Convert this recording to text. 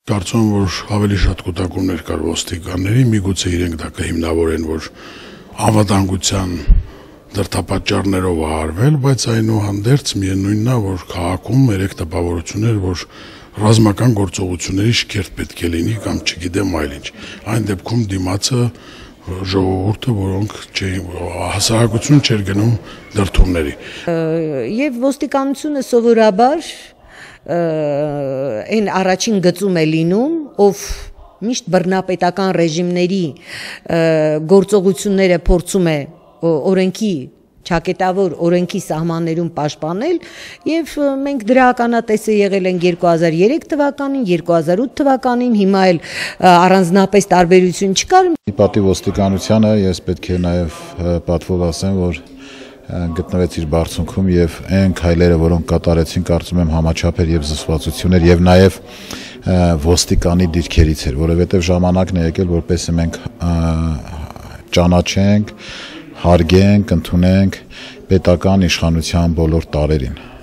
Կարծում եմ, որ ավելի շատ կուտակումներ կար ոստիկանների, միգուցե իրենք դա կհիմնավորեն, որ անվտանգության դրդապատճառներով է արվել, բայց այնուհանդերձ միևնույնն է, որ քաղաքում երեք տպավորություններ, որ ռազմական գործողությունների շքերթ պետք է լինի կամ չգիտեմ այլ ինչ։ Այն դեպքում դիմացը ժողովուրդը, որոնք հասարակություն չէր գնում դրդումների։ Եվ ոստիկանությունը սովորաբար այն առաջին գծում է լինում, ով միշտ բռնապետական ռեժիմների գործողությունները փորձում է օրենքի ճակատավոր օրենքի սահմաններում պաշտպանել եւ մենք դրա ականատեսը եղել ենք 2003 թվականին, 2008 թվականին, հիմա էլ առանձնապես տարբերություն չկար։ Պատիվ ոստիկանությանը ես պետք է նաեւ պատվով ասեմ, որ գտնվեց իր բարձունքում եւ այն քայլերը, որոնք կատարեցին, կարծում եմ համաչափ էր եւ զսպվածություններ եւ նաեւ ոստիկանի դիրքերից էր, որովհետեւ ժամանակն է եկել, որպեսզի մենք ճանաչենք, հարգենք, ընդունենք պետական իշխանության բոլոր տարրերին։